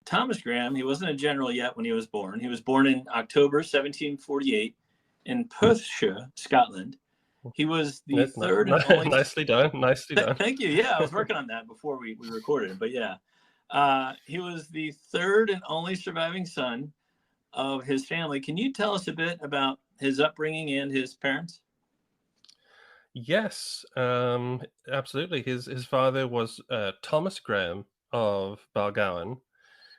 Thomas Graham, he wasn't a general yet when he was born. He was born in October 1748 in Perthshire, Scotland. He was the third and only... Nicely done. Thank you. Yeah, I was working on that before we recorded, but yeah. He was the third and only surviving son of his family. Can you tell us a bit about his upbringing and his parents? Yes, absolutely. His father was Thomas Graham of Balgowan,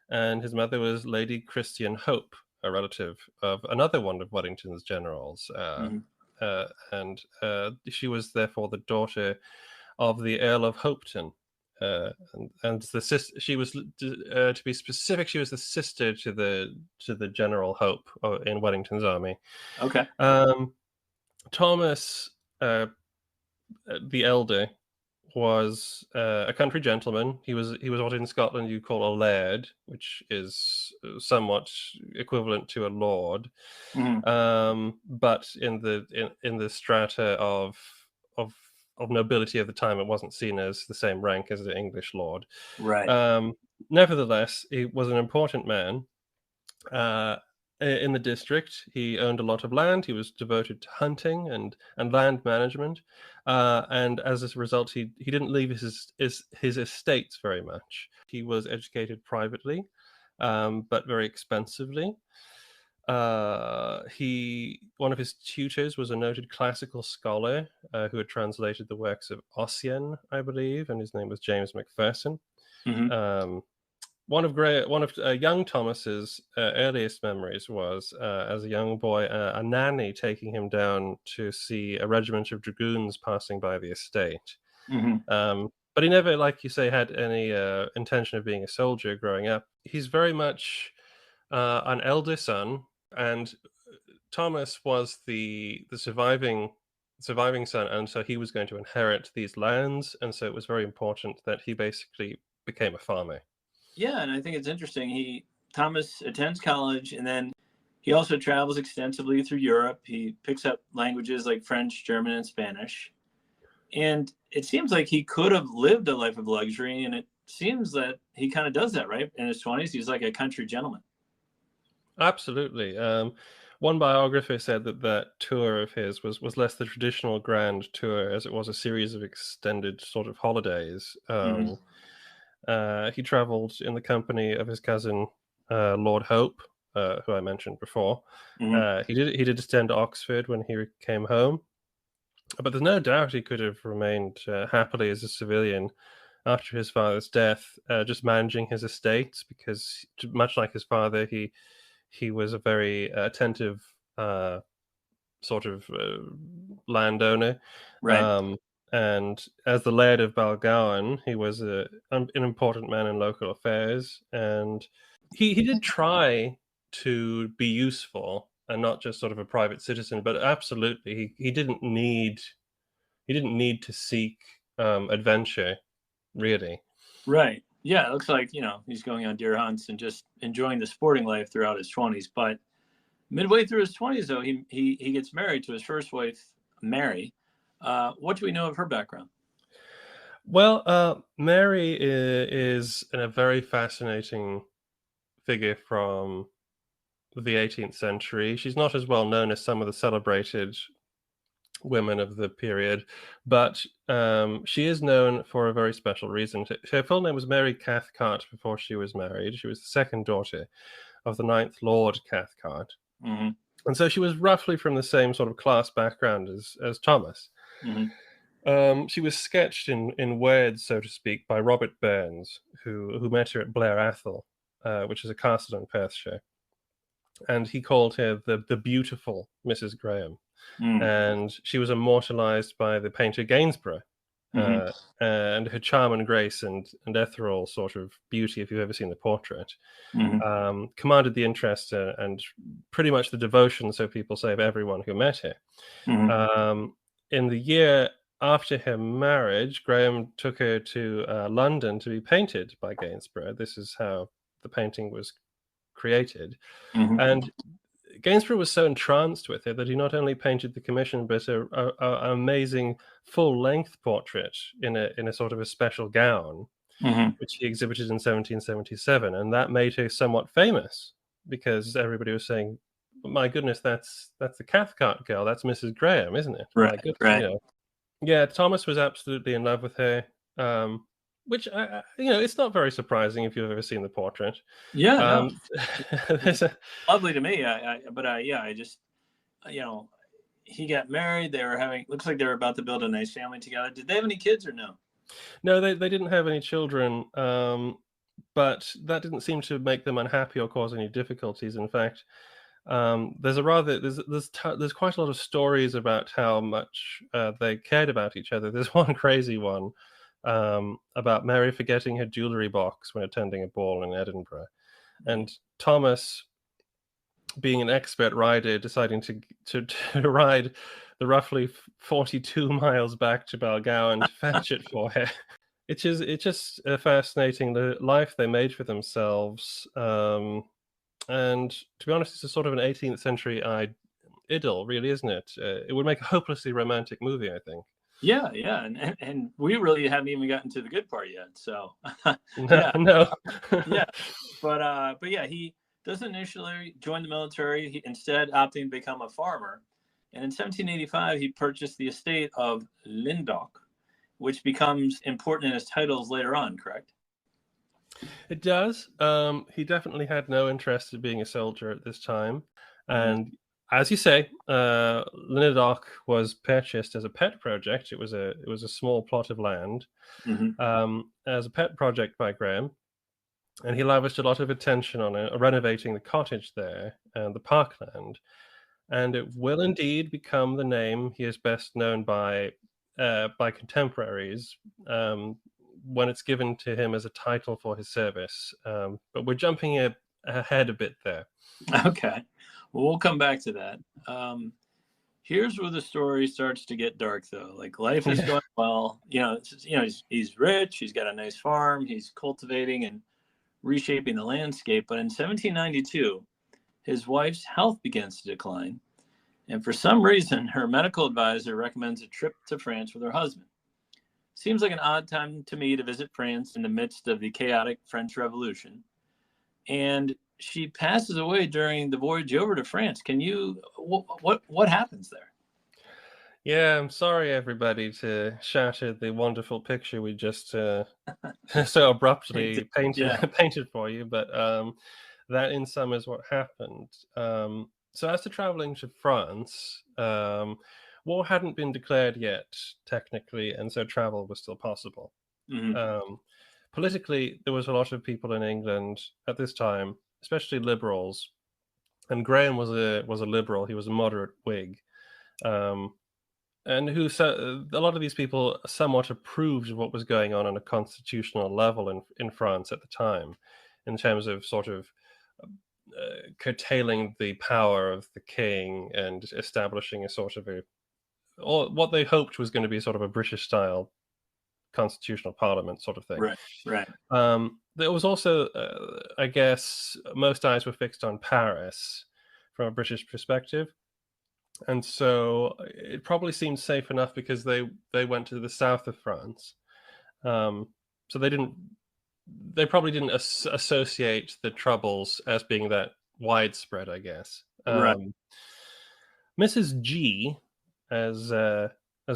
and his mother was Lady Christian Hope, a relative of another one of Wellington's generals. And she was therefore the daughter of the Earl of Hopetoun. And the sister, she was to be specific, she was the sister to the General Hope in Wellington's army. Okay. Thomas, the elder, was a country gentleman. He was what in Scotland you call a laird, which is somewhat equivalent to a lord. But in the strata of nobility of the time, it wasn't seen as the same rank as the English lord. Right. Nevertheless, he was an important man in the district. He owned a lot of land. He was devoted to hunting and land management, and as a result, he didn't leave his estates very much. He was educated privately, but very expensively. One of his tutors was a noted classical scholar who had translated the works of Ossian, I believe, and his name was James Macpherson. One of young Thomas's earliest memories was, as a young boy, a nanny taking him down to see a regiment of dragoons passing by the estate. But he never, like you say, had any intention of being a soldier growing up. He's very much an elder son, and Thomas was the surviving son, and so he was going to inherit these lands, and so it was very important that he basically became a farmer. Yeah, and I think it's interesting. Thomas attends college, and then he also travels extensively through Europe. He picks up languages like French, German, and Spanish. And it seems like he could have lived a life of luxury, and it seems that he kind of does that, right? In his 20s, he's like a country gentleman. Absolutely. One biographer said that tour of his was less the traditional grand tour, as it was a series of extended sort of holidays. He traveled in the company of his cousin, Lord Hope, who I mentioned before. He did attend Oxford when he came home, but there's no doubt he could have remained happily as a civilian after his father's death, just managing his estates, because much like his father, he was a very attentive sort of landowner. Right. And as the Laird of Balgowan, he was an important man in local affairs, and he did try to be useful and not just sort of a private citizen. But absolutely, he didn't need to seek adventure, really. Right. Yeah, it looks like he's going on deer hunts and just enjoying the sporting life throughout his 20s. But midway through his 20s, though, he gets married to his first wife, Mary. What do we know of her background? Well, Mary is a very fascinating figure from the 18th century. She's not as well known as some of the celebrated women of the period, but she is known for a very special reason. Her full name was Mary Cathcart before she was married. She was the second daughter of the 9th Lord Cathcart. And so she was roughly from the same sort of class background as Thomas. She was sketched in words, so to speak, by Robert Burns, who met her at Blair Athol, which is a castle in Perthshire. And he called her the beautiful Mrs. Graham. And she was immortalized by the painter Gainsborough. And her charm and grace and ethereal sort of beauty, if you've ever seen the portrait, commanded the interest and pretty much the devotion, so people say, of everyone who met her. In the year after her marriage, Graham took her to London to be painted by Gainsborough. This is how the painting was created. And Gainsborough was so entranced with her that he not only painted the commission, but an amazing full-length portrait in a sort of a special gown. which he exhibited in 1777, and that made her somewhat famous because everybody was saying, "My goodness, that's the Cathcart girl. That's Mrs. Graham, isn't it?" Right, My goodness, right. you know. Yeah, Thomas was absolutely in love with her, which you know, it's not very surprising if you've ever seen the portrait. Yeah, no, Um, there's a, lovely to me. Yeah, I just, you know, he got married. They were having, looks like they were about to build a nice family together. Did they have any kids or no? no, they didn't have any children, but that didn't seem to make them unhappy or cause any difficulties. In fact, there's a rather there's quite a lot of stories about how much they cared about each other. There's one crazy one about Mary forgetting her jewellery box when attending a ball in Edinburgh, and Thomas, being an expert rider, deciding to ride the roughly 42 miles back to Balgowan to fetch it for her. It's just fascinating the life they made for themselves. And to be honest, it's a sort of an 18th century idyll, really, isn't it? It would make a hopelessly romantic movie, I think. Yeah, yeah, and we really haven't even gotten to the good part yet. So, No, yeah, no. yeah, but yeah, he doesn't initially join the military. He instead opting to become a farmer, and in 1785 he purchased the estate of Lynedoch, which becomes important in his titles later on. Correct? It does. He definitely had no interest in being a soldier at this time, Mhm. and as you say, Lynedoch was purchased as a pet project. It was a small plot of land Mhm. as a pet project by Graham, and he lavished a lot of attention on renovating the cottage there and the parkland, and it will indeed become the name he is best known by contemporaries when it's given to him as a title for his service. But we're jumping ahead a bit there. Okay. Well, we'll come back to that. Here's where the story starts to get dark, though. Like life is Yeah. going well. He's rich. He's got a nice farm. He's cultivating and reshaping the landscape. But in 1792, his wife's health begins to decline, and for some reason, her medical advisor recommends a trip to France with her husband. Seems like an odd time to me to visit France in the midst of the chaotic French Revolution. And she passes away during the voyage over to France. Can you what happens there? Yeah, I'm sorry, everybody, to shatter the wonderful picture we just so abruptly painted Yeah. painted for you, but that in sum is what happened. So as to traveling to France, war hadn't been declared yet technically, and so travel was still possible. Hmm. Um, Politically, there was a lot of people in England at this time, especially liberals, and Graham was a liberal. He was a moderate Whig. Um, and a lot of these people somewhat approved of what was going on a constitutional level in France at the time, in terms of sort of curtailing the power of the king and establishing a sort of or what they hoped was going to be sort of a British style constitutional parliament sort of thing. Right. Right. There was also, I guess, most eyes were fixed on Paris from a British perspective. And so it probably seemed safe enough because they went to the south of France. So they probably didn't associate the troubles as being that widespread, I guess. Right. Mrs. G, as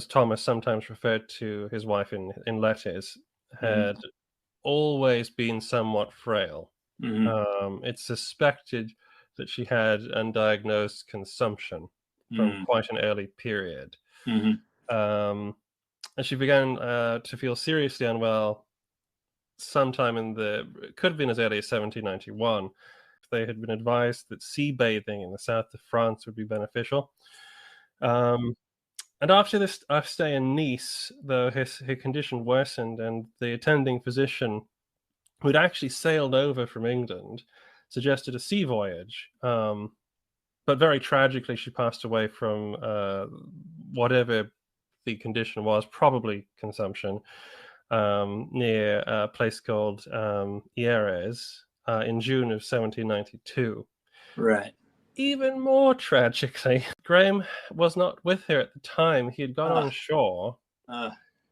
Thomas sometimes referred to his wife in letters, Hmm. had always been somewhat frail. Hmm. It's suspected that she had undiagnosed consumption from Hmm. quite an early period. Hmm. Um, and she began to feel seriously unwell sometime it could have been as early as 1791. They had been advised that sea bathing in the south of France would be beneficial. Um, and after this stay in Nice, though, her condition worsened, and the attending physician, who'd actually sailed over from England, suggested a sea voyage. But very tragically, she passed away from whatever the condition was, probably consumption, near a place called Hieres in June of 1792. Right. Even more tragically, Graham was not with her at the time. He had gone on Uh, shore, uh,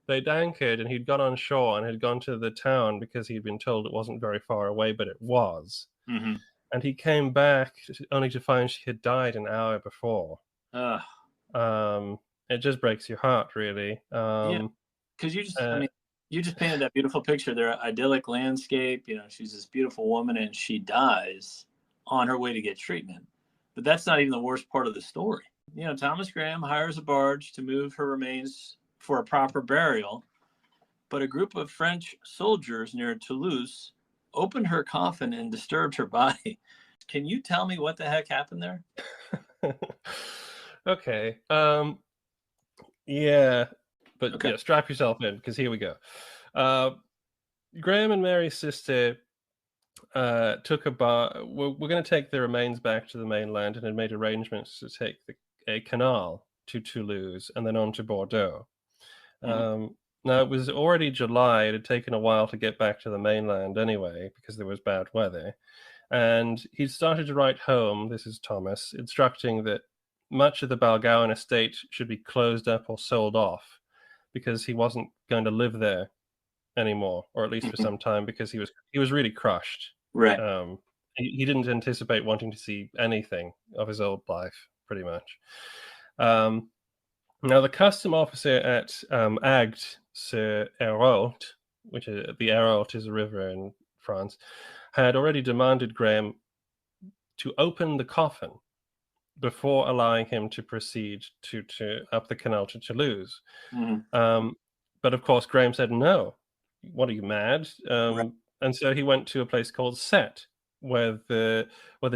they'd anchored, and he'd gone on shore and had gone to the town because he'd been told it wasn't very far away, but it was. Mm-hmm. And he came back only to find she had died an hour before. It just breaks your heart, really. Yeah, because Uh, you just painted that beautiful picture, their idyllic landscape. She's this beautiful woman, and she dies on her way to get treatment. But that's not even the worst part of the story. Thomas Graham hires a barge to move her remains for a proper burial, but a group of French soldiers near Toulouse opened her coffin and disturbed her body. Can you tell me what the heck happened there? Okay. Yeah, but Okay. yeah, strap yourself in, because here we go. Graham and Mary's sister took we're going to take the remains back to the mainland, and had made arrangements to take a canal to Toulouse and then on to Bordeaux. Mhm. Now, it was already July. It had taken a while to get back to the mainland anyway, because there was bad weather. And he'd started to write home, this is Thomas, instructing that much of the Balgowan estate should be closed up or sold off, because he wasn't going to live there anymore, or at least for Mhm. some time, because he was really crushed. Right. He didn't anticipate wanting to see anything of his old life, pretty much. Now, the custom officer at Agde-sur-Hérault, which is the Hérault is a river in France, had already demanded Graham to open the coffin before allowing him to proceed to up the canal to Toulouse. Mhm. But of course, Graham said, "No, what are you, mad?" Right. And so he went to a place called Sète, where the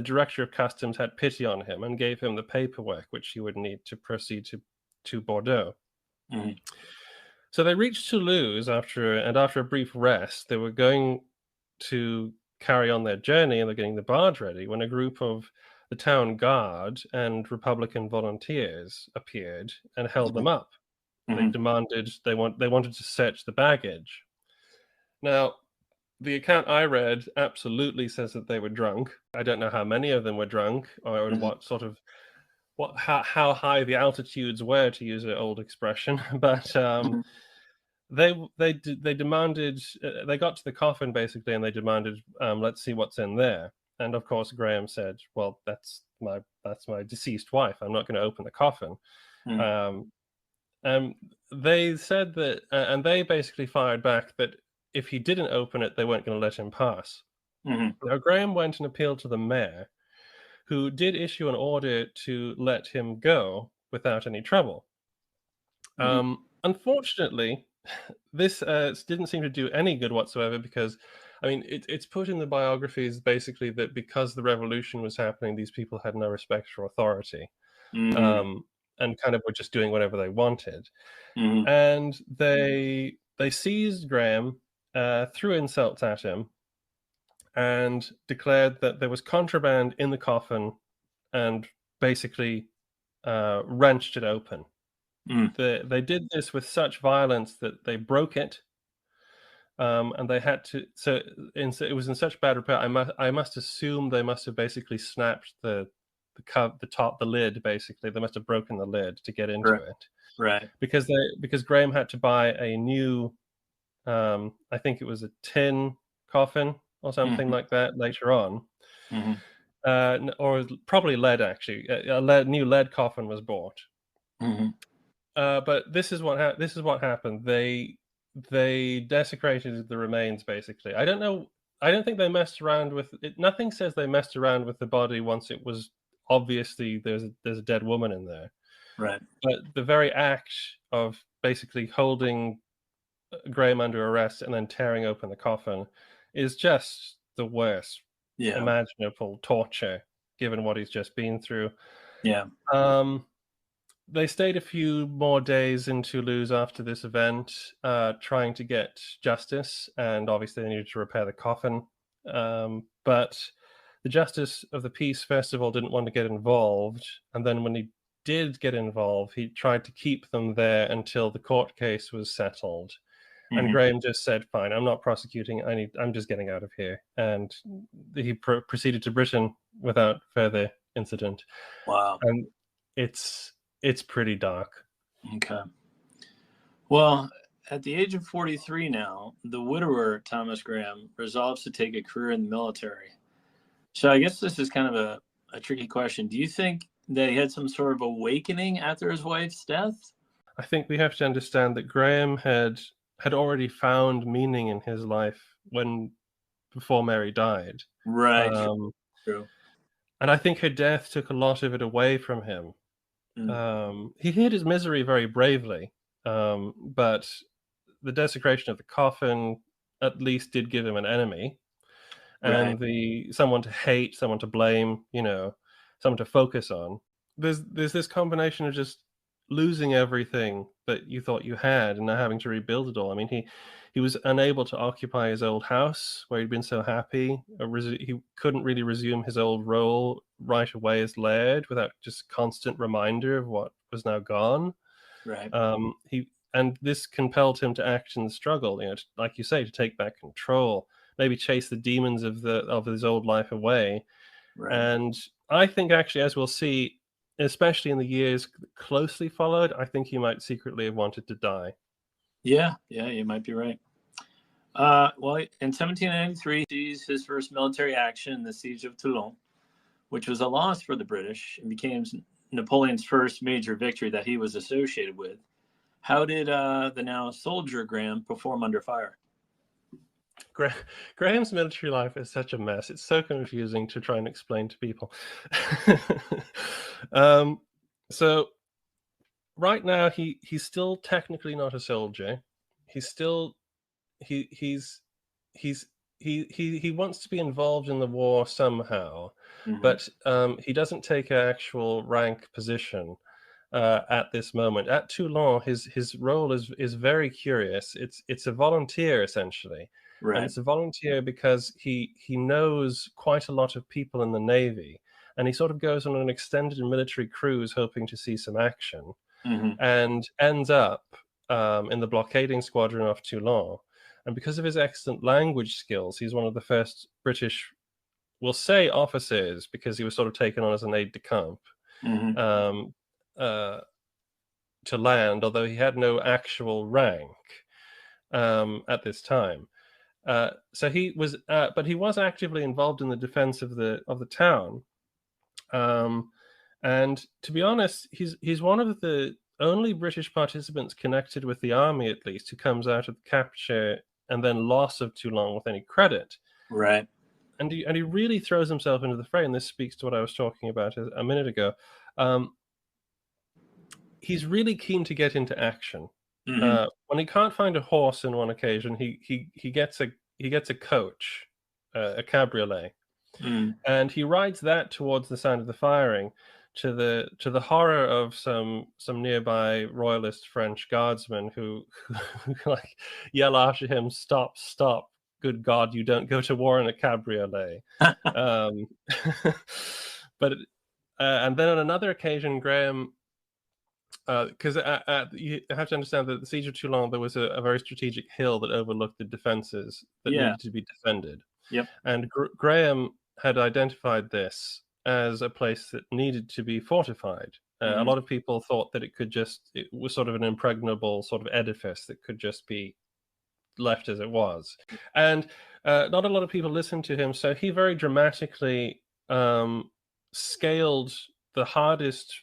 director of customs had pity on him and gave him the paperwork which he would need to proceed to Bordeaux. Mhm. So they reached Toulouse after a brief rest. They were going to carry on their journey, and they're getting the barge ready, when a group of the town guard and Republican volunteers appeared and held them up. They Mhm. demanded they wanted to search the baggage. Now, the account I read absolutely says that they were drunk. I don't know how many of them were drunk, or Mhm. what sort of how high the altitudes were, to use an old expression, but Mhm. they demanded, they got to the coffin basically, and they demanded, let's see what's in there. And of course, Graham said, "Well, that's my deceased wife. I'm not going to open the coffin." Mhm. Um, they said that, and they basically fired back that if he didn't open it, they weren't going to let him pass. Mhm. Now, Graham went and appealed to the mayor, who did issue an order to let him go without any trouble. Mhm. Unfortunately, this didn't seem to do any good whatsoever, because, I mean, it's put in the biographies basically that because the revolution was happening, these people had no respect for authority, Mhm. um, and kind of were just doing whatever they wanted. Mhm. And they seized Graham, threw insults at him, and declared that there was contraband in the coffin, and basically wrenched it open. Mhm. They did this with such violence that they broke it, and they had to. So it was in such bad repair. I must assume they must have basically snapped the lid. Basically, they must have broken the lid to get into Right. it, Right. because Graham had to buy a new, I think it was a tin coffin or something Mhm. like that later on, Mhm. or probably lead, actually. New lead coffin was bought. Mhm. But this is what happened. They desecrated the remains, basically. I don't know. I don't think they messed around with it. Nothing says they messed around with the body once it was obviously there's a dead woman in there. Right. But the very act of basically holding Graham under arrest and then tearing open the coffin is just the worst Yeah. imaginable torture, given what he's just been through. Yeah. Um, they stayed a few more days in Toulouse after this event, trying to get justice, and obviously they needed to repair the coffin. But the justice of the peace, first of all, didn't want to get involved, and then when he did get involved, he tried to keep them there until the court case was settled. And Mhm. Graham just said, "Fine, I'm not prosecuting. I'm just getting out of here." And he proceeded to Britain without further incident. Wow. And it's pretty dark. Okay. Well, At the age of 43 now, the widower Thomas Graham resolves to take a career in the military. So I guess this is kind of a tricky question. Do you think that he had some sort of awakening after his wife's death? I think we have to understand that Graham had already found meaning in his life before Mary died. Right. Um, True. and I think her death took a lot of it away from him. He hid his misery very bravely, but the desecration of the coffin at least did give him an enemy, Right. and someone to hate, someone to blame, someone to focus on. There's this combination of just losing everything that you thought you had and now having to rebuild it all. I mean, he was unable to occupy his old house where he'd been so happy. He couldn't really resume his old role right away as laird without just constant reminder of what was now gone. Right. And this compelled him to act in the struggle, like you say, to take back control, maybe chase the demons of his old life away. Right. And I think, actually, as we'll see, especially in the years closely followed, I think he might secretly have wanted to die. Yeah, you might be right. Well, in 1793, he sees his first military action in the siege of Toulon, which was a loss for the British and became Napoleon's first major victory that he was associated with. How did the now soldier Graham perform under fire? Graham's military life is such a mess. It's so confusing to try and explain to people. So right now he's still technically not a soldier. He's still he's he wants to be involved in the war somehow, but he doesn't take an actual rank position at this moment. At Toulon, his role is very curious. It's a volunteer essentially, Right. and it's a volunteer because he knows quite a lot of people in the Navy, and he sort of goes on an extended military cruise hoping to see some action, and ends up in the blockading squadron off Toulon. And because of his excellent language skills, he's one of the first British, we'll say, officers, because he was sort of taken on as an aide-de-camp, to land, although he had no actual rank at this time. So he was, but he was actively involved in the defense of the town. And to be honest, he's one of the only British participants connected with the army, at least, who comes out of the capture and then loss of Toulon with any credit. Right. And he really throws himself into the fray, and this speaks to what I was talking about a minute ago. He's really keen to get into action. When he can't find a horse in one occasion, he gets a coach, a cabriolet, and he rides that towards the sound of the firing, to the horror of some nearby royalist French guardsmen who like yell after him, "Stop! Stop! Good God, you don't go to war in a cabriolet." But and then on another occasion, Graham, because you have to understand that at the siege of Toulon, there was a very strategic hill that overlooked the defenses that needed to be defended. Yep. And Graham had identified this as a place that needed to be fortified. A lot of people thought that it was sort of an impregnable sort of edifice that could just be left as it was. And not a lot of people listened to him, so he very dramatically scaled the hardest,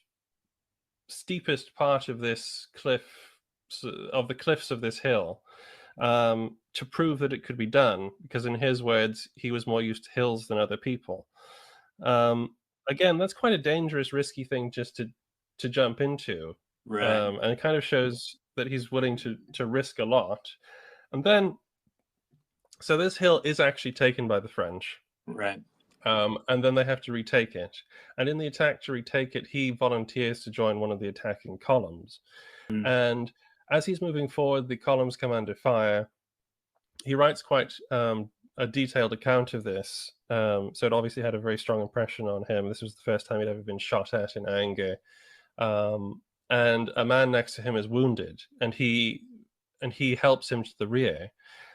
steepest part of this cliffs of this hill, to prove that it could be done, because in his words, he was more used to hills than other people. Again, that's quite a dangerous, risky thing just to jump into. Right. And it kind of shows that he's willing to risk a lot. And then, so this hill is actually taken by the French. Right. And then they have to retake it. And in the attack to retake it, he volunteers to join one of the attacking columns. And as he's moving forward, the columns come under fire. He writes quite a detailed account of this. So it obviously had a very strong impression on him. This was the first time he'd ever been shot at in anger. And a man next to him is wounded, and he helps him to the rear,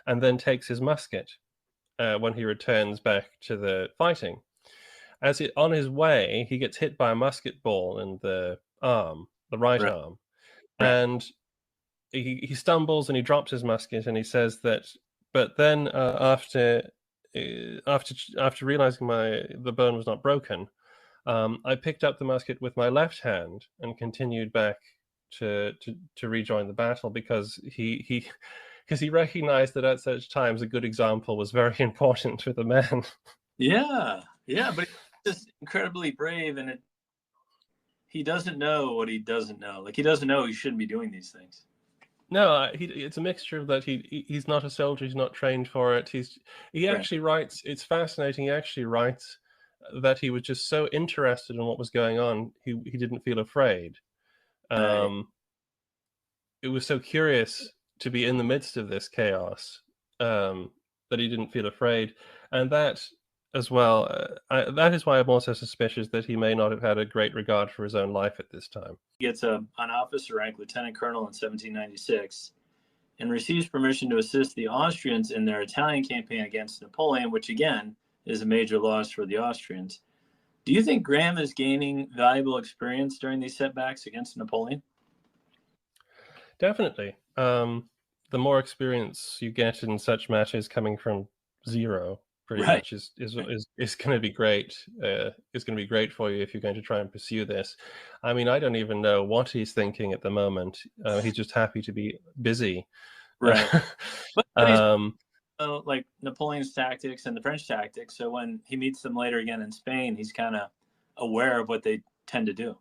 and then takes his musket when he returns back to the fighting. On his way, he gets hit by a musket ball in the right arm, and he stumbles and he drops his musket, and he says that. But then after realizing the bone was not broken, I picked up the musket with my left hand and continued back to rejoin the battle, because he recognized that at such times a good example was very important for the men. Yeah, but he's just incredibly brave, and he doesn't know what he doesn't know. Like, he doesn't know he shouldn't be doing these things. No, it's a mixture of that. He's not a soldier. He's not trained for it. He actually writes. It's fascinating. He actually writes that he was just so interested in what was going on. He didn't feel afraid. It was so curious to be in the midst of this chaos that he didn't feel afraid, and that as well. That is why I'm also suspicious that he may not have had a great regard for his own life at this time. He gets an officer rank, lieutenant colonel, in 1796, and receives permission to assist the Austrians in their Italian campaign against Napoleon, which again is a major loss for the Austrians. Do you think Graham is gaining valuable experience during these setbacks against Napoleon? Definitely. The more experience you get in such matches coming from zero, pretty much is going to be great. It's going to be great for you if you're going to try and pursue this. I mean, I don't even know what he's thinking at the moment. He's just happy to be busy. Right. But like Napoleon's tactics and the French tactics. So when he meets them later again in Spain, he's kind of aware of what they tend to do.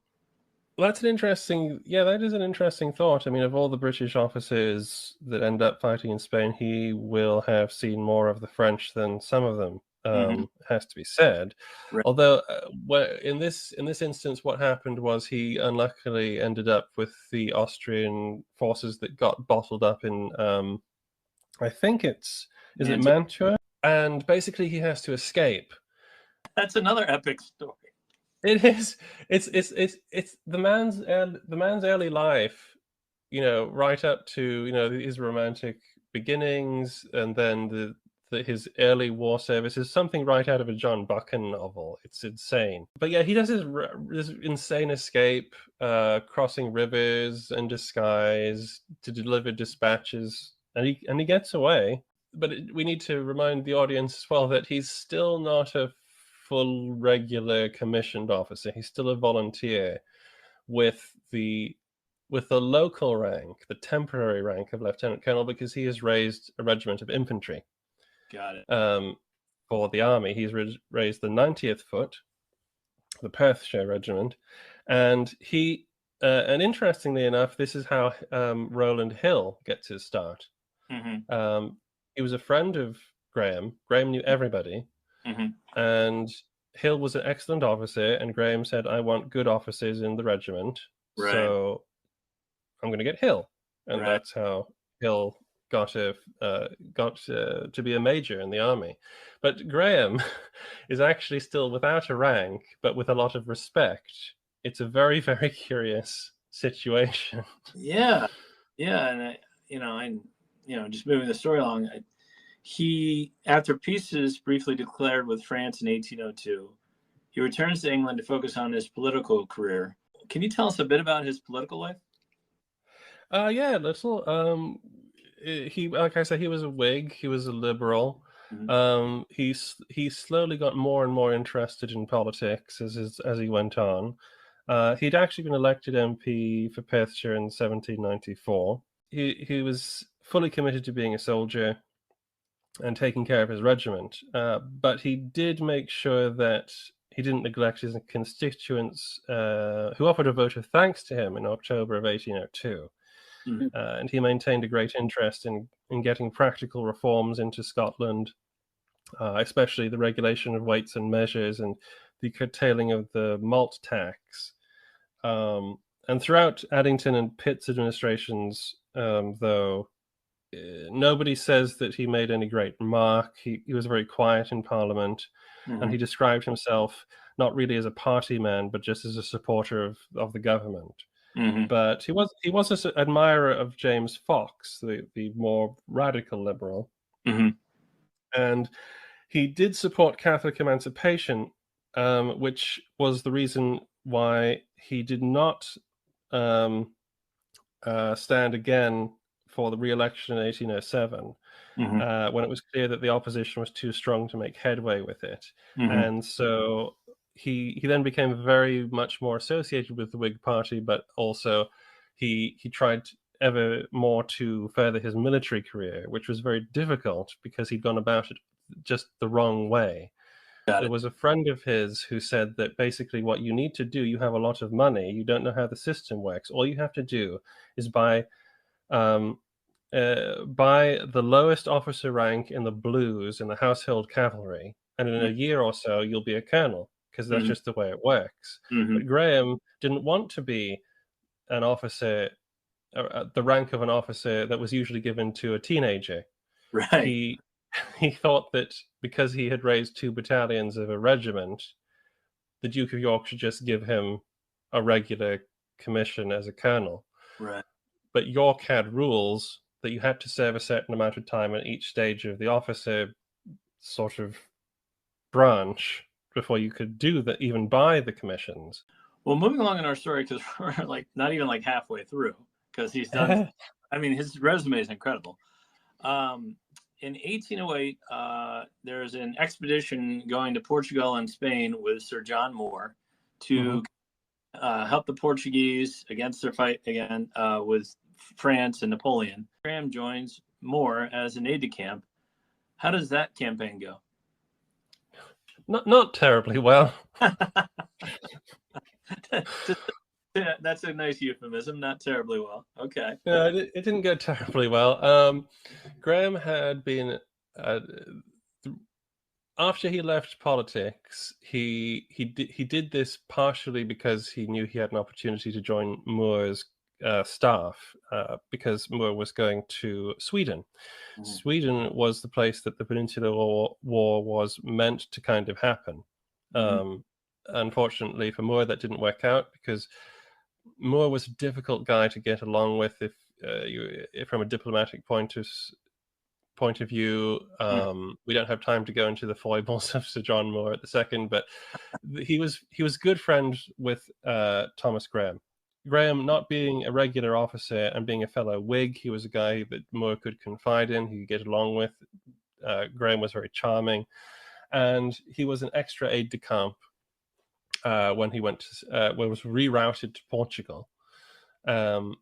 Well, that is an interesting thought. I mean, of all the British officers that end up fighting in Spain, he will have seen more of the French than some of them. Has to be said. Right. Although, in this instance, what happened was he unluckily ended up with the Austrian forces that got bottled up in, I think it Mantua, and basically he has to escape. That's another epic story. It is. It's the man's early life, right up to his romantic beginnings, and then his early war service is something right out of a John Buchan novel. It's insane. But yeah, he does this insane escape, crossing rivers in disguise to deliver dispatches, and he gets away. But we need to remind the audience as well that he's still not a full regular commissioned officer. He's still a volunteer with the local rank, the temporary rank of lieutenant colonel, because he has raised a regiment of infantry. Got it. For the army, he's raised the 90th Foot, the Perthshire regiment, and and interestingly enough, this is how Rowland Hill gets his start. He was a friend of Graham. Graham knew everybody. And Hill was an excellent officer, and Graham said, "I want good officers in the regiment, so I'm going to get Hill," and that's how Hill got to be a major in the army. But Graham is actually still without a rank, but with a lot of respect. It's a very, very curious situation. Yeah, and just moving the story along. He, after peace is briefly declared with France in 1802, he returns to England to focus on his political career. Can you tell us a bit about his political life? Yeah, little. He, like I said, he was a Whig. He was a liberal. He slowly got more and more interested in politics as he went on. He'd actually been elected MP for Perthshire in 1794. He was fully committed to being a soldier and taking care of his regiment, but he did make sure that he didn't neglect his constituents who offered a vote of thanks to him in October of 1802. And he maintained a great interest in getting practical reforms into Scotland, especially the regulation of weights and measures and the curtailing of the malt tax. And throughout Addington and Pitt's administrations, though, nobody says that he made any great remark. He was very quiet in Parliament, and he described himself not really as a party man, but just as a supporter of the government. But he was an admirer of James Fox, the more radical liberal, and he did support Catholic emancipation, which was the reason why he did not stand again for the re-election in 1807, when it was clear that the opposition was too strong to make headway with it. And so he then became very much more associated with the Whig Party, but also he tried ever more to further his military career, which was very difficult because he'd gone about it just the wrong way. There was a friend of his who said that basically what you need to do, you have a lot of money, you don't know how the system works. All you have to do is buy the lowest officer rank in the blues in the household cavalry, and in a year or so you'll be a colonel, because that's just the way it works. But Graham didn't want to be an officer, the rank of an officer that was usually given to a teenager. Right. He thought that because he had raised 2 battalions of a regiment, the Duke of York should just give him a regular commission as a colonel. Right. But York had rules that you had to serve a certain amount of time at each stage of the officer sort of branch before you could do that, even buy the commissions. Well, moving along in our story, because we're like not even like halfway through, because he's done. I mean, his resume is incredible. In 1808, there's an expedition going to Portugal and Spain with Sir John Moore to help the Portuguese against their fight again with France and Napoleon. Graham joins Moore as an aide-de-camp. How does that campaign go? Not terribly well. That's a nice euphemism. Not terribly well. Okay. No, it didn't go terribly well. Graham had been after he left politics, he did this partially because he knew he had an opportunity to join Moore's staff, because Moore was going to Sweden. Sweden was the place that the Peninsula War was meant to kind of happen. Unfortunately for Moore, that didn't work out because Moore was a difficult guy to get along with if from a diplomatic point of view. We don't have time to go into the foibles of Sir John Moore at the second, but he was good friends with Thomas Graham. Graham, not being a regular officer and being a fellow Whig, he was a guy that Moore could confide in, he could get along with. Graham was very charming, and he was an extra aide-de-camp when he was rerouted to Portugal, and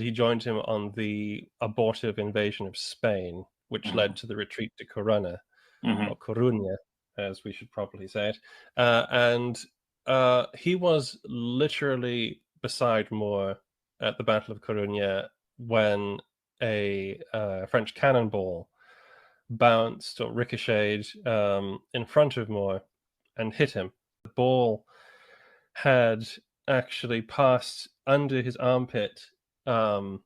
he joined him on the abortive invasion of Spain, which led to the retreat to Corunna, or Coruña, as we should probably say it. And he was literally beside Moore at the Battle of Coruña when a French cannonball bounced or ricocheted in front of Moore and hit him. The ball had actually passed under his armpit and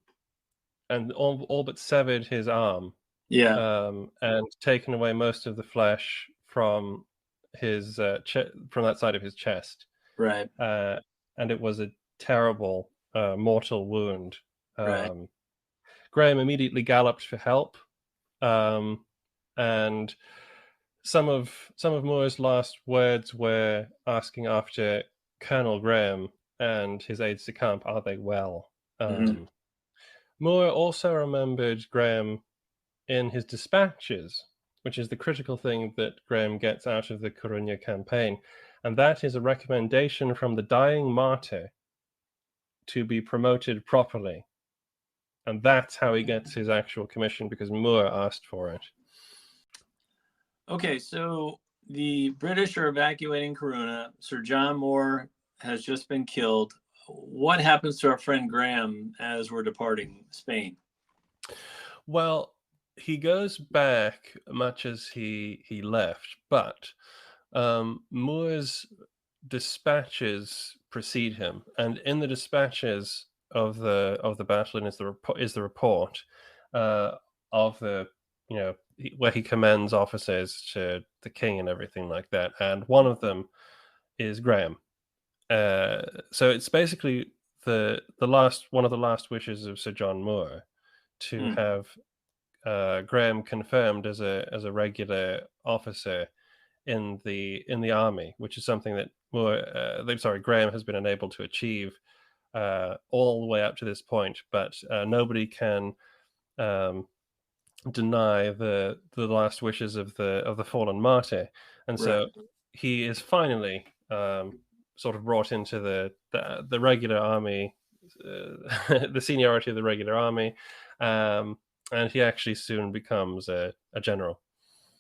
all but severed his arm. And taken away most of the flesh from his from that side of his chest. Right. And it was a terrible mortal wound. Right. Graham immediately galloped for help, and some of Moore's last words were asking after Colonel Graham and his aides-de-camp, are they well? Moore also remembered Graham in his dispatches, which is the critical thing that Graham gets out of the Coruña campaign, and that is a recommendation from the dying martyr to be promoted properly. And that's how he gets his actual commission, because Moore asked for it. Okay, so the British are evacuating Corunna. Sir John Moore has just been killed. What happens to our friend Graham as we're departing Spain? Well, he goes back much as he left, but Moore's dispatches precede him, and in the dispatches of the battle is the report of the where he commends officers to the king and everything like that, and one of them is Graham. So it's basically one of the last wishes of Sir John Moore to have Graham confirmed as a regular officer in the army, which is something that Graham has been unable to achieve all the way up to this point. But nobody can deny the last wishes of the fallen martyr, and Right. so he is finally sort of brought into the regular army, the seniority of the regular army, and he actually soon becomes a general.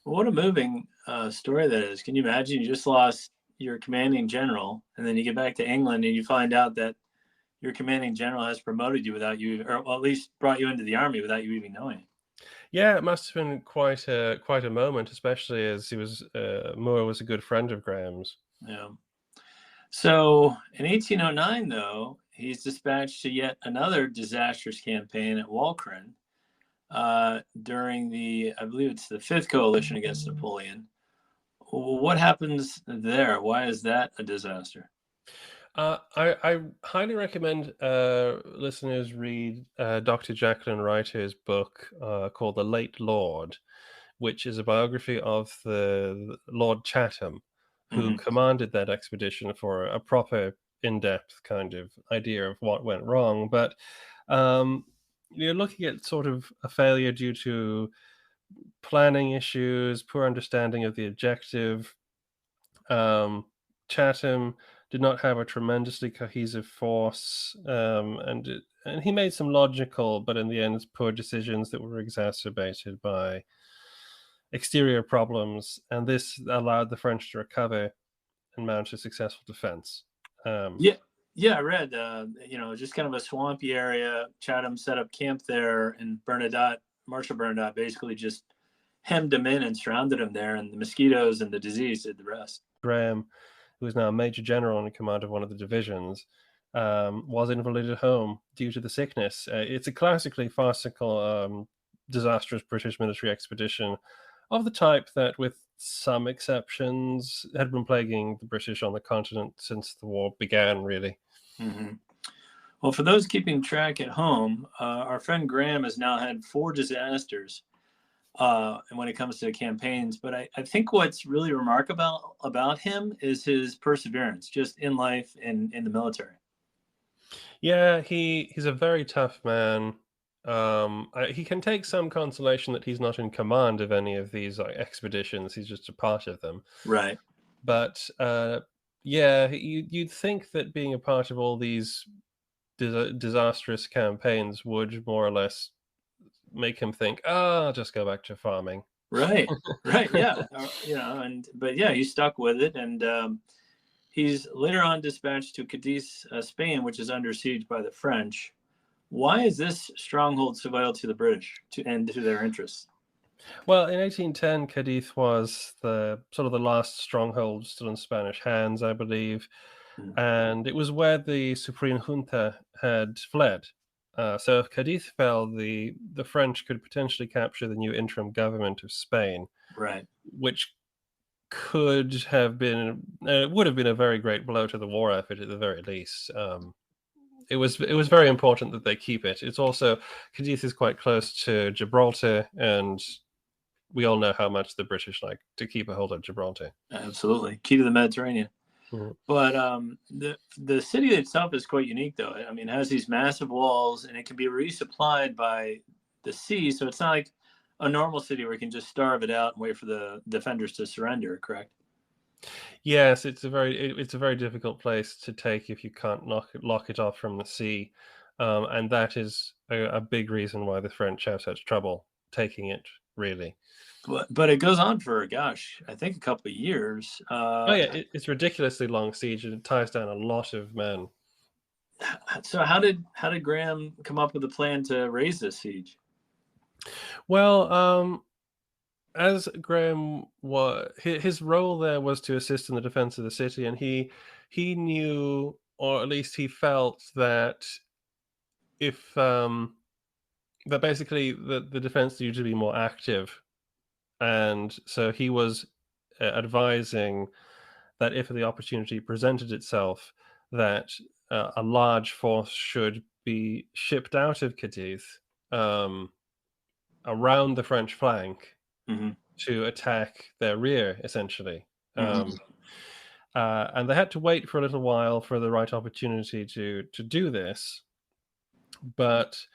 What a moving story that is. Can you imagine? You just lost your commanding general, and then you get back to England and you find out that your commanding general has promoted you without you, or well, at least brought you into the army without you even knowing. Yeah, it must have been quite a moment, especially as he was Moore was a good friend of Graham's. Yeah. So in 1809, though, he's dispatched to yet another disastrous campaign at Walcheren during the, I believe it's the Fifth Coalition against Napoleon. What happens there? Why is that a disaster? I highly recommend listeners read Dr. Jacqueline Reiter's book called The Late Lord, which is a biography of the Lord Chatham, who Hmm. commanded that expedition, for a proper in-depth kind of idea of what went wrong. But um, you're looking at sort of a failure due to planning issues, poor understanding of the objective. Um, Chatham did not have a tremendously cohesive force, and he made some logical, but in the end, poor decisions that were exacerbated by exterior problems, and this allowed the French to recover and mount a successful defense. Yeah, yeah, I read. Just kind of a swampy area. Chatham set up camp there, and Marshal Bernadotte, basically just hemmed him in and surrounded him there, and the mosquitoes and the disease did the rest. Graham, who is now a major general in command of one of the divisions, was invalided home due to the sickness. It's a classically farcical, disastrous British military expedition of the type that, with some exceptions, had been plaguing the British on the continent since the war began, really. Hmm. Well, for those keeping track at home, our friend Graham has now had 4 disasters and when it comes to campaigns. But I think what's really remarkable about him is his perseverance, just in life and in the military. Yeah, he's a very tough man. He can take some consolation that he's not in command of any of these expeditions. He's just a part of them. Right. But yeah, you'd think that being a part of all these disastrous campaigns would more or less make him think, "Ah, I'll just go back to farming." Right. Right. Yeah. But yeah, he stuck with it, and he's later on dispatched to Cadiz, Spain, which is under siege by the French. Why is this stronghold so vital to the British and to their interests? Well, in 1810, Cadiz was the sort of the last stronghold still in Spanish hands, I believe, Mm. and it was where the Supreme Junta had fled. So if Cadiz fell, the French could potentially capture the new interim government of Spain, Right. which would have been a very great blow to the war effort at the very least. It was very important that they keep it. It's also, Cadiz is quite close to Gibraltar, and we all know how much the British like to keep a hold of Gibraltar. Absolutely. Key to the Mediterranean. Mhm. But the city itself is quite unique, though. I mean, it has these massive walls, and it can be resupplied by the sea. So it's not like a normal city where you can just starve it out and wait for the defenders to surrender. Correct? Yes, it's a very difficult place to take if you can't lock it off from the sea, and that is a big reason why the French have such trouble taking it. Really. But it goes on for, gosh, I think a couple of years. Oh yeah, it's ridiculously long siege, and it ties down a lot of men. So how did Graham come up with a plan to raise this siege? Well, as Graham was, his role there was to assist in the defense of the city, and he knew, or at least he felt that if that basically the defense needed to be more active, and so he was advising that if the opportunity presented itself, that a large force should be shipped out of Cadiz, um, around the French flank, Hmm. to attack their rear, essentially. Hmm. And they had to wait for a little while for the right opportunity to do this. But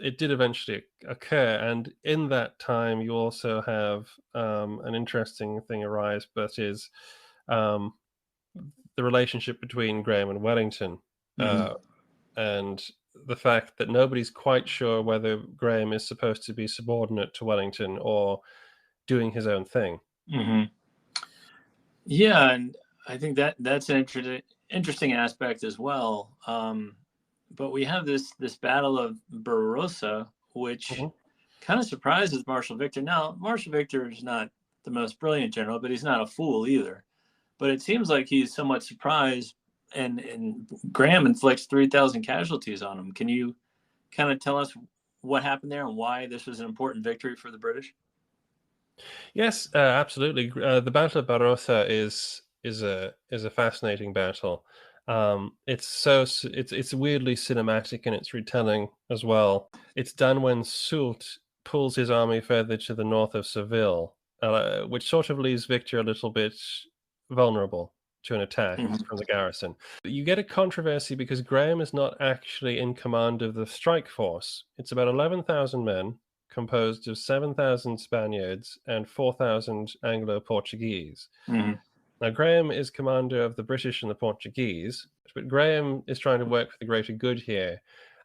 it did eventually occur, and in that time, you also have an interesting thing arise, but is um, the relationship between Graham and Wellington, Hmm. and the fact that nobody's quite sure whether Graham is supposed to be subordinate to Wellington or doing his own thing. Hmm. Yeah, and I think that's an interesting aspect as well. But we have this battle of Barrosa, which Mhm. kind of surprises Marshal Victor. Now, Marshal Victor is not the most brilliant general, but he's not a fool either. But it seems like he's somewhat surprised, and Graham inflicts 3,000 casualties on him. Can you kind of tell us what happened there and why this was an important victory for the British? Yes, absolutely. The Battle of Barrosa is a fascinating battle. It's weirdly cinematic in its retelling as well. It's done when Soult pulls his army further to the north of Seville, which sort of leaves Victor a little bit vulnerable to an attack Hmm. from the garrison. You get a controversy because Graham is not actually in command of the strike force. It's about 11,000 men, composed of 7,000 Spaniards and 4,000 Anglo-Portuguese. Hmm. Now, Graham is commander of the British and the Portuguese, but Graham is trying to work for the greater good here,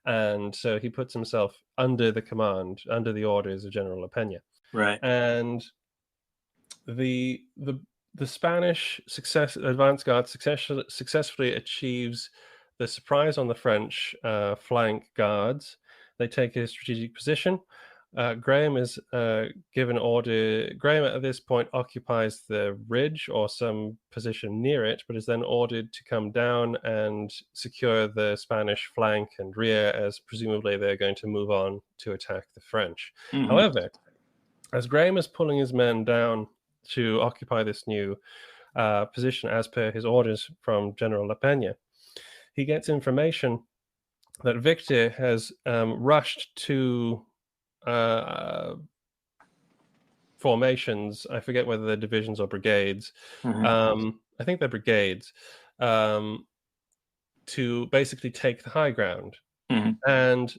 and so he puts himself under the command, under the orders of General Pena. Right. And the Spanish advance guard successfully achieves the surprise on the French flank guards. They take a strategic position. Graham is given order. Graham at this point occupies the ridge or some position near it, but is then ordered to come down and secure the Spanish flank and rear, as presumably they're going to move on to attack the French. Hmm. However, as Graham is pulling his men down to occupy this new position as per his orders from General La Pena, he gets information that Victor has rushed to uh, formations. I forget whether they're divisions or brigades. Hmm. I think they're brigades, um, to basically take the high ground. Hmm. And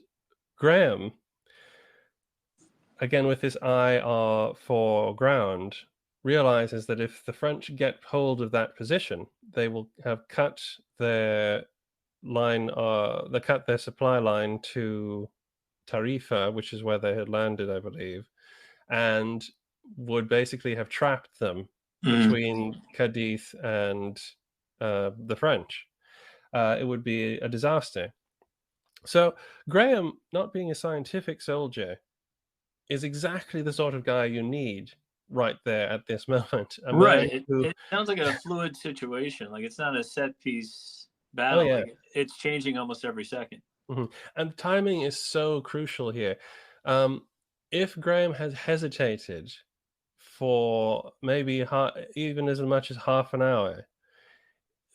Graham, again with his eye for ground, realizes that if the French get hold of that position, they will have cut their they cut their supply line to Tarifa, which is where they had landed, I believe, and would basically have trapped them Hmm. between Cadiz and the French. It would be a disaster. So Graham, not being a scientific soldier, is exactly the sort of guy you need right there at this moment. A man Right. It, who, it sounds like a fluid situation. Like it's not a set piece oh battle. yeah, Like it's changing almost every second. and timing is so crucial here. Um, if Graham had hesitated for maybe even as much as half an hour,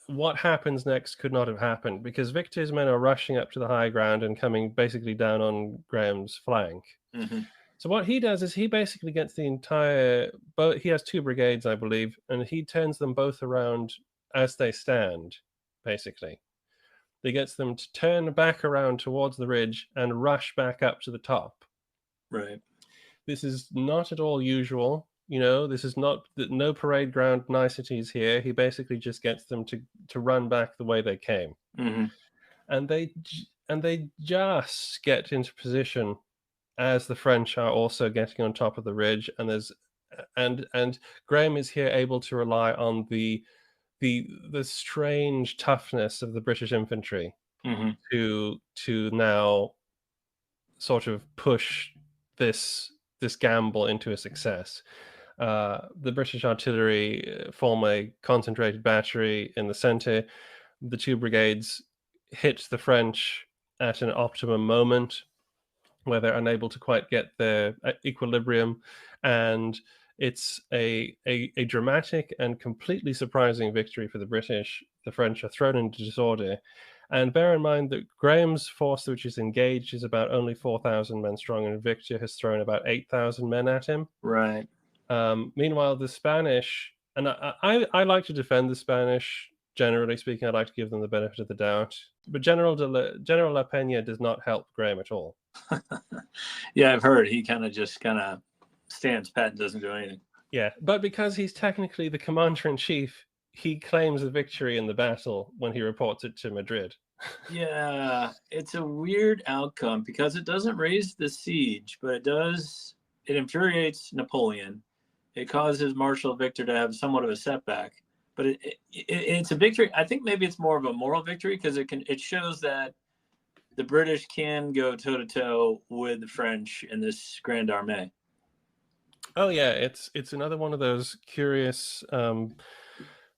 what happens next could not have happened because Victor's men are rushing up to the high ground and coming basically down on Graham's flank. Hmm. So what he does is he basically gets the entire both. He has two brigades, I believe, and he turns them both around as they stand. Basically, he gets them to turn back around towards the ridge and rush back up to the top. Right. This is not at all usual. This is not no parade ground niceties here. He basically just gets them to run back the way they came, Hmm. and they just get into position as the French are also getting on top of the ridge, and and Graham is here able to rely on the strange toughness of the British infantry Hmm. to now sort of push this gamble into a success. The British artillery form a concentrated battery in the center. The two brigades hit the French at an optimum moment where they're unable to quite get their equilibrium, and it's a dramatic and completely surprising victory for the British. The French are thrown into disorder, and bear in mind that Graham's force, which is engaged, is about only 4,000 men strong, and Victor has thrown about 8,000 men at him. Right. Meanwhile, the Spanish, and I like to defend the Spanish. Generally speaking, I like to give them the benefit of the doubt. But General La Pena does not help Graham at all. Yeah, I've heard he kind of stands pat and doesn't do anything. Yeah, but because he's technically the commander-in-chief, he claims the victory in the battle when he reports it to Madrid. Yeah, it's a weird outcome because it doesn't raise the siege, but it infuriates Napoleon. It causes Marshal Victor to have somewhat of a setback, but it's a victory. I think maybe it's more of a moral victory because it shows that the British can go toe to toe with the French in this Grande Armée. Oh yeah, it's another one of those curious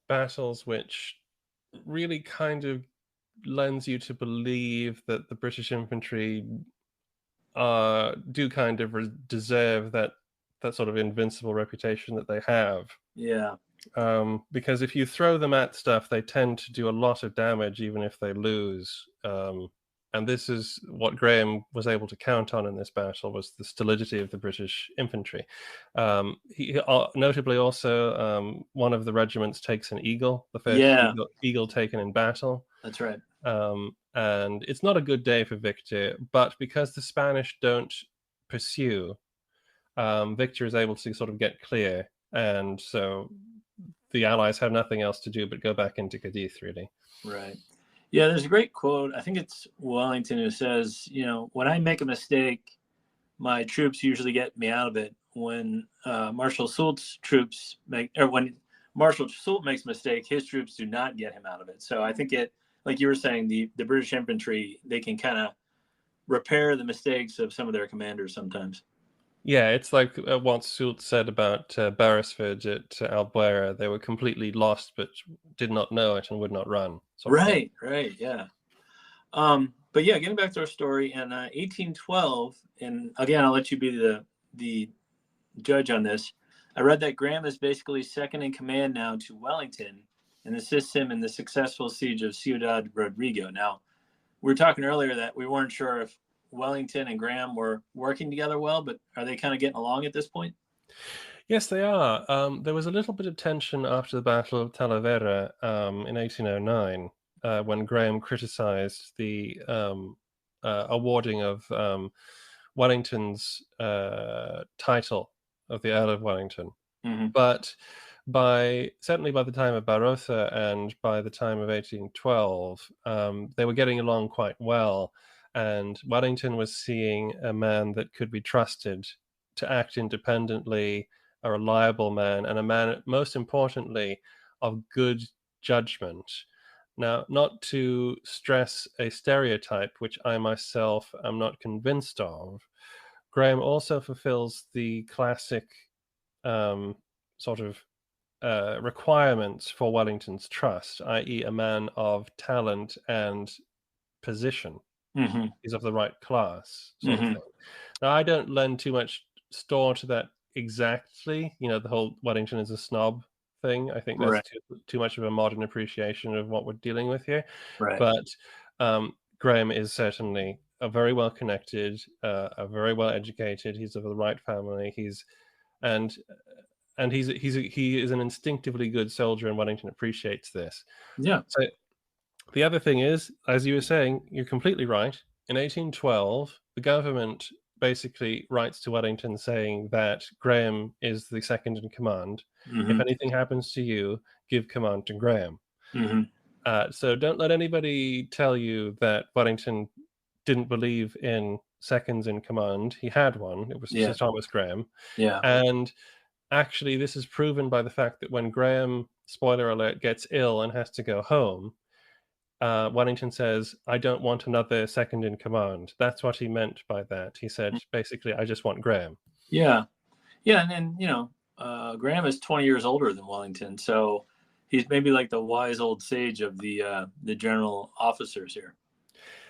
battles which really kind of lends you to believe that the British infantry do kind of deserve that sort of invincible reputation that they have. Yeah. Because if you throw them at stuff, they tend to do a lot of damage, even if they lose. And this is what Graham was able to count on in this battle, was the stolidity of the British infantry. He notably also, one of the regiments takes an eagle, the first eagle taken in battle. That's right. And it's not a good day for Victor, but because the Spanish don't pursue, Victor is able to sort of get clear, and so the Allies have nothing else to do but go back into Cadiz, really. Right. Yeah, there's a great quote. I think it's Wellington who says, when I make a mistake, my troops usually get me out of it. When Marshal Soult's troops when Marshal Soult makes a mistake, his troops do not get him out of it. So I think like you were saying, the British infantry, they can kind of repair the mistakes of some of their commanders sometimes. Yeah, it's like what Soult said about Beresford at Albuera. They were completely lost, but did not know it and would not run. Right, yeah. But yeah, getting back to our story, in 1812, and again, I'll let you be the judge on this. I read that Graham is basically second in command now to Wellington and assists him in the successful siege of Ciudad Rodrigo. Now, we were talking earlier that we weren't sure if Wellington and Graham were working together well, but are they kind of getting along at this point? Yes, they are. There was a little bit of tension after the Battle of Talavera in 1809 when Graham criticized the awarding of Wellington's title of the Earl of Wellington. Mm-hmm. But certainly by the time of Barrosa and by the time of 1812, they were getting along quite well. And Wellington was seeing a man that could be trusted to act independently, a reliable man, and a man, most importantly, of good judgment. Now, not to stress a stereotype, which I myself am not convinced of, Graham also fulfills the classic sort of requirements for Wellington's trust, i.e. a man of talent and position. Mm-hmm. He's of the right class, sort of thing. Now, I don't lend too much store to that exactly. The whole Wellington is a snob thing. I think that's too much of a modern appreciation of what we're dealing with here. Right. But Graham is certainly a very well connected, a very well educated. He's of the right family. He is an instinctively good soldier, and Wellington appreciates this. Yeah. So the other thing is, as you were saying, you're completely right. In 1812, the government basically writes to Wellington saying that Graham is the second in command. Mm-hmm. If anything happens to you, give command to Graham. Mm-hmm. So don't let anybody tell you that Wellington didn't believe in seconds in command. He had one. It was Sir Thomas Graham. Yeah. And actually, this is proven by the fact that when Graham, spoiler alert, gets ill and has to go home, Wellington says, I don't want another second in command. That's what he meant by that. He said, basically, I just want Graham. Yeah. And then, Graham is 20 years older than Wellington. So he's maybe like the wise old sage of the general officers here.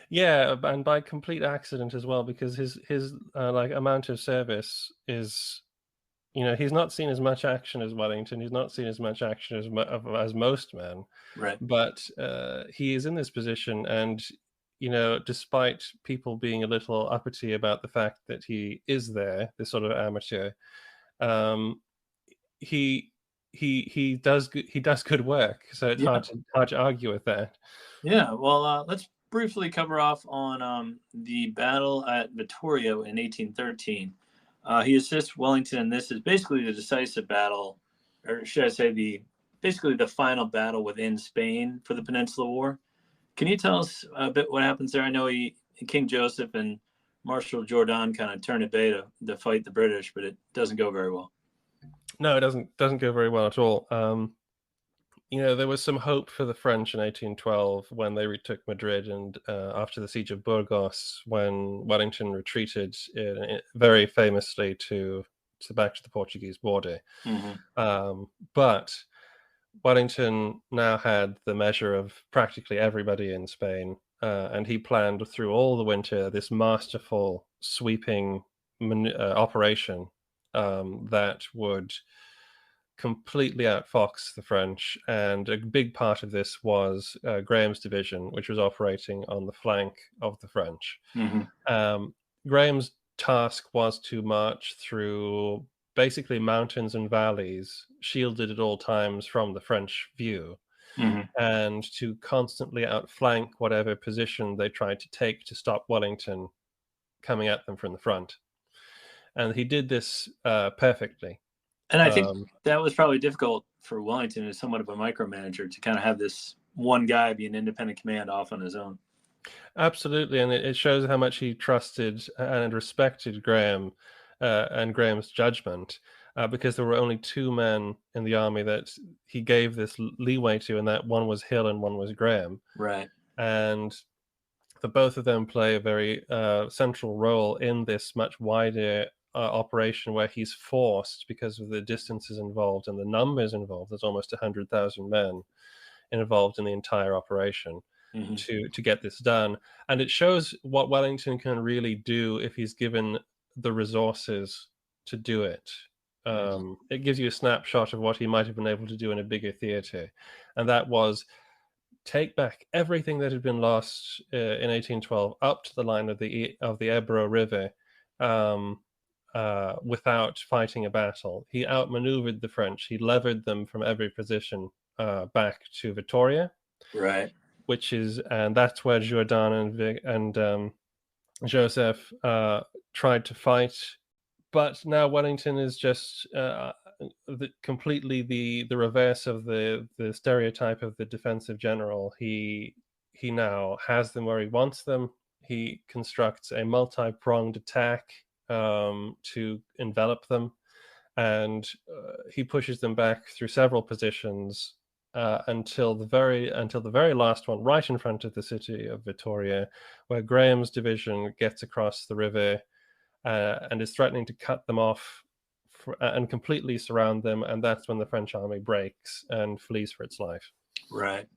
Yeah, and by complete accident as well, because his like amount of service is, he's not seen as much action as Wellington. He's not seen as much action as most men. Right. But he is in this position, and despite people being a little uppity about the fact that he is there, this sort of amateur, he does good work. So it's hard to argue with that. Yeah. Well, let's briefly cover off on the battle at Vittoria in 1813. He assists Wellington, and this is basically the decisive battle, or should I say basically the final battle within Spain for the Peninsula War. Can you tell us a bit what happens there? I know King Joseph and Marshal Jourdan kind of turn at bay to fight the British, but it doesn't go very well. No, it doesn't go very well at all. There was some hope for the French in 1812 when they retook Madrid, and after the siege of Burgos, when Wellington retreated very famously back to the Portuguese border. But Wellington now had the measure of practically everybody in Spain, and he planned through all the winter this masterful, sweeping operation that would completely outfox the French. And a big part of this was Graham's division, which was operating on the flank of the French. Graham's task was to march through basically mountains and valleys, shielded at all times from the French view, and to constantly outflank whatever position they tried to take to stop Wellington coming at them from the front. And he did this perfectly. And I think that was probably difficult for Wellington as somewhat of a micromanager to kind of have this one guy be an independent command off on his own. Absolutely, and it shows how much he trusted and respected Graham and Graham's judgment, because there were only two men in the army that he gave this leeway to, and that one was Hill and one was Graham. Right. And the both of them play a very central role in this much wider operation, where he's forced, because of the distances involved and the numbers involved, there's almost 100,000 men involved in the entire operation to get this done. And it shows what Wellington can really do if he's given the resources to do it. It gives you a snapshot of what he might have been able to do in a bigger theater, and that was take back everything that had been lost in 1812 up to the line of the Ebro River, without fighting a battle. He outmaneuvered the French. He levered them from every position back to Vittoria, right? And that's where Jourdan and Joseph tried to fight. But now Wellington is just completely the reverse of the stereotype of the defensive general. He now has them where he wants them. He constructs a multi-pronged attack to envelop them, and he pushes them back through several positions until the very last one, right in front of the city of Vittoria, where Graham's division gets across the river and is threatening to cut them off and completely surround them, and that's when the French army breaks and flees for its life. Right.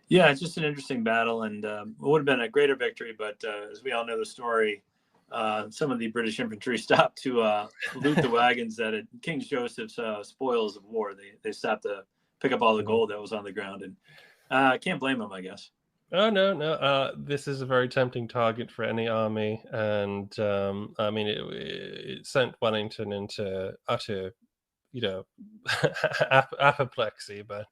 Yeah, it's just an interesting battle, and it would have been a greater victory, but as we all know the story, some of the British infantry stopped to loot the wagons that had King Joseph's spoils of war. They stopped to pick up all the gold that was on the ground, and can't blame them, I guess. Oh, no. This is a very tempting target for any army, and I mean, it sent Wellington into utter, apoplexy. But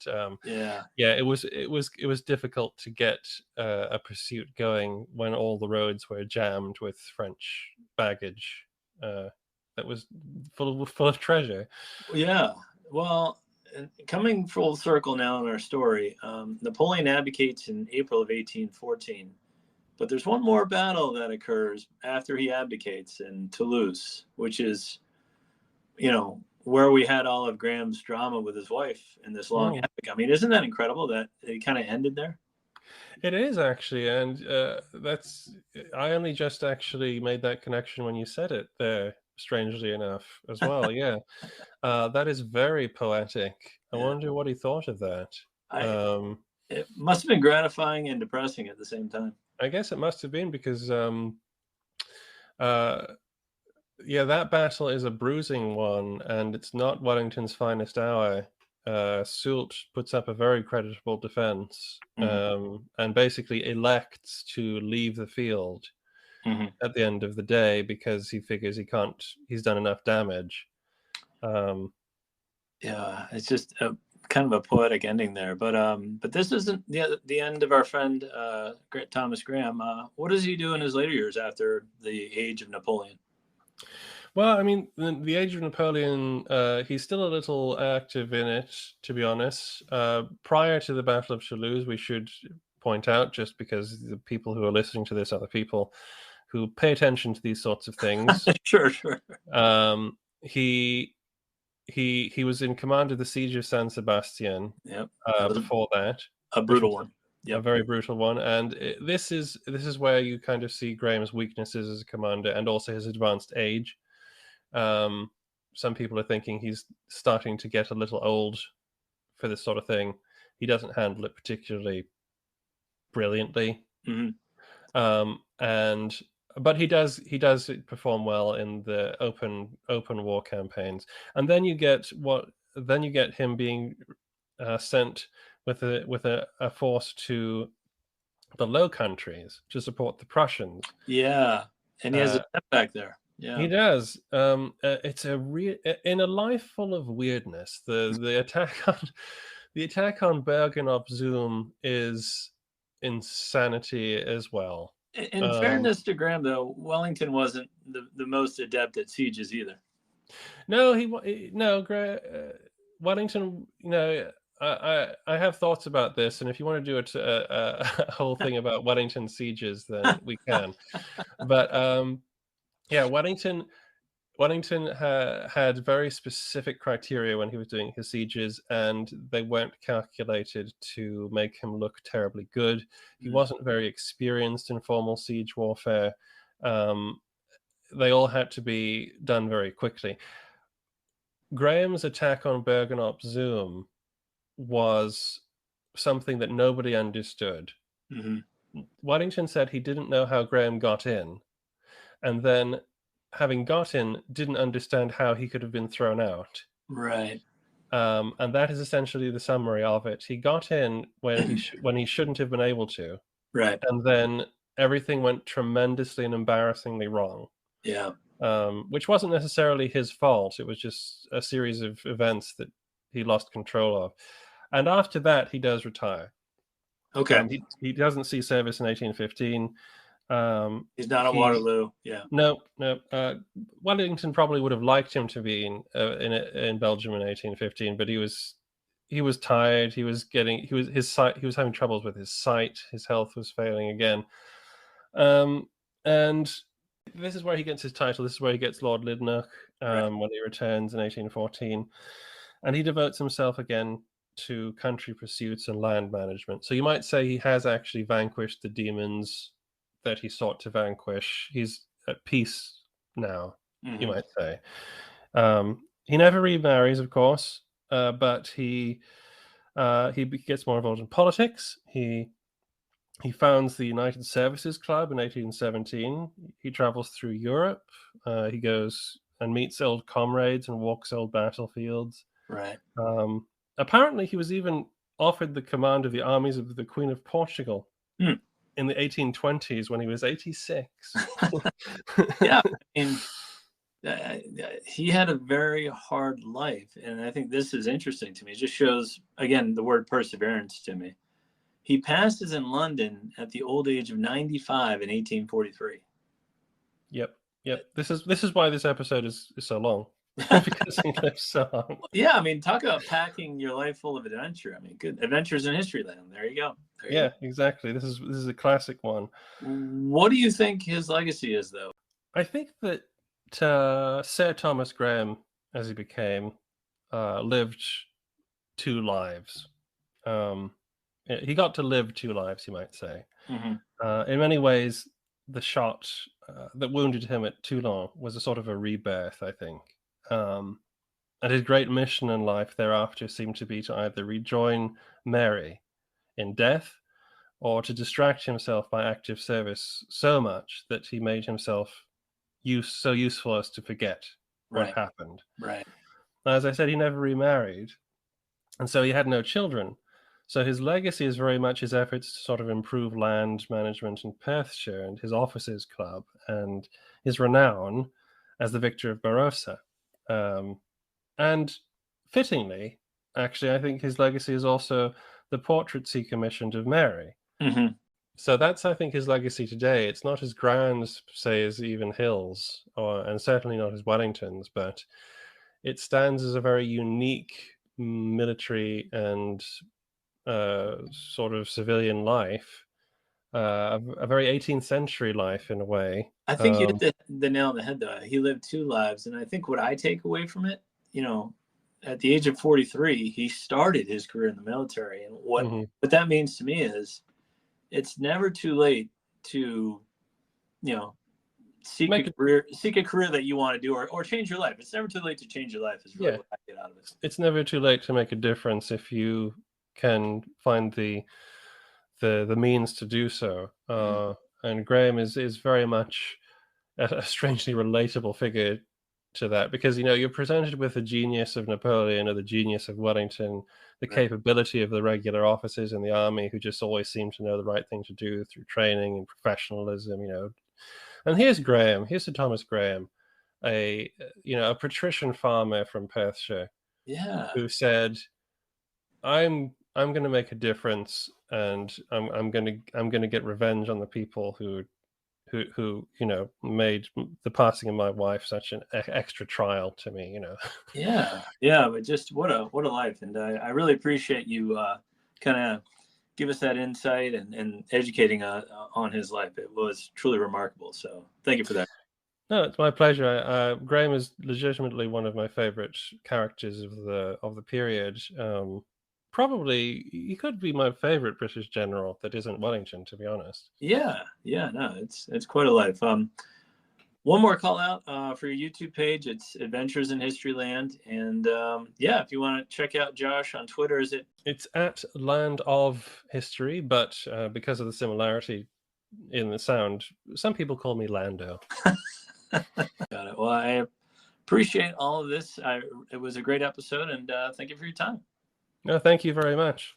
it was difficult to get a pursuit going when all the roads were jammed with French baggage that was full of treasure. Yeah, well, coming full circle now in our story, Napoleon abdicates in April of 1814, but there's one more battle that occurs after he abdicates in Toulouse, which is, where we had all of Graham's drama with his wife in this long epic. I mean, isn't that incredible that it kind of ended there? It is, actually, and I only just actually made that connection when you said it there, strangely enough, as well. Yeah. That is very poetic. I wonder what he thought of that. It must have been gratifying and depressing at the same time. I guess it must have been, because that battle is a bruising one, and it's not Wellington's finest hour. Soult puts up a very creditable defense, and basically elects to leave the field at the end of the day, because he figures he's done enough damage. It's just kind of a poetic ending there. But this isn't the end of our friend Thomas Graham. What does he do in his later years after the age of Napoleon? Well, I mean, the Age of Napoleon, he's still a little active in it, to be honest. Prior to the Battle of Toulouse, we should point out, just because the people who are listening to this are the people who pay attention to these sorts of things. Sure. He was in command of the siege of San Sebastian. Yep. Before that, a brutal one. Yep. A very brutal one, and this is where you kind of see Graham's weaknesses as a commander, and also his advanced age. Some people are thinking he's starting to get a little old for this sort of thing. He doesn't handle it particularly brilliantly, but he does perform well in the open war campaigns. And then you get him being sent with a force to the Low Countries to support the Prussians. Yeah, and he has a setback there. Yeah, he does. It's in a life full of weirdness. The attack on Bergen op Zoom is insanity as well. In fairness to Graham, though, Wellington wasn't the most adept at sieges either. No, Wellington. I have thoughts about this, and if you want to do a whole thing about Wellington sieges, then we can. But yeah, Wellington had very specific criteria when he was doing his sieges, and they weren't calculated to make him look terribly good. He wasn't very experienced in formal siege warfare. They all had to be done very quickly. Graham's attack on Bergen op Zoom was something that nobody understood. Wellington said he didn't know how Graham got in, and then, having got in, didn't understand how he could have been thrown out. Right. And that is essentially the summary of it. He got in when he shouldn't have been able to. Right. And then everything went tremendously and embarrassingly wrong. Yeah. Which wasn't necessarily his fault. It was just a series of events that he lost control of. And after that, he does retire. Okay. He doesn't see service in 1815. He's not at Waterloo. Yeah. No. Wellington probably would have liked him to be in Belgium in 1815, but he was tired. He was having troubles with his sight. His health was failing again. And this is where he gets his title. This is where he gets Lord Lynedoch when he returns in 1814, and he devotes himself again to country pursuits and land management. So you might say he has actually vanquished the demons that he sought to vanquish. He's at peace now, you might say. He never remarries, of course, but he gets more involved in politics. He founds the United Services Club in 1817. He travels through Europe. He goes and meets old comrades and walks old battlefields. Right. Apparently, he was even offered the command of the armies of the Queen of Portugal in the 1820s when he was 86. Yeah, he had a very hard life, and I think this is interesting to me. It just shows, again, the word perseverance to me. He passes in London at the old age of 95 in 1843. Yep. This is why this episode is so long. Because he lives so long. Yeah, I mean, talk about packing your life full of adventure. I mean, good adventures in Historyland. There you go. Exactly. This is a classic one. What do you think his legacy is, though? I think that Sir Thomas Graham, as he became, lived two lives. He got to live two lives, you might say. In many ways, the shot that wounded him at Toulon was a sort of a rebirth, I think. And his great mission in life thereafter seemed to be to either rejoin Mary in death or to distract himself by active service so much that he made himself so useful as to forget what happened. Right. As I said, he never remarried, and so he had no children. So his legacy is very much his efforts to sort of improve land management in Perthshire and his officers' club and his renown as the victor of Barrosa. And fittingly, Actually, I think his legacy is also the portraits he commissioned of Mary. Hmm. So that's, I think, his legacy today. It's not as grand, say, as even Hill's, and certainly not as Wellington's, but it stands as a very unique military and sort of civilian life, a very 18th century life in a way. I think you hit the nail on the head, though. He lived two lives. And I think what I take away from it, at the age of 43, he started his career in the military. And what that means to me is it's never too late to, seek a career that you want to do, or change your life. It's never too late to change your life is really what I get out of it. It's never too late to make a difference if you can find the means to do so. And Graham is very much a strangely relatable figure to that, because you're presented with the genius of Napoleon or the genius of Wellington, the capability of the regular officers in the army who just always seem to know the right thing to do through training and professionalism. And here's Graham. Here's Sir Thomas Graham, a patrician farmer from Perthshire, who said, I'm going to make a difference, and I'm going to get revenge on the people who made the passing of my wife such an extra trial to me. But just what a life. And I really appreciate you kind of give us that insight and educating on his life. It was truly remarkable, so thank you for that. No, it's my pleasure. Graham is legitimately one of my favorite characters of the period. Probably he could be my favorite British general that isn't Wellington, to be honest. No, it's quite a life. One more call out for your YouTube page. It's Adventures in Historyland, and if you want to check out Josh on Twitter, it's at Land of History, but because of the similarity in the sound, some people call me Lando. Got it. Well, I appreciate all of this. It was a great episode, and thank you for your time. No, thank you very much.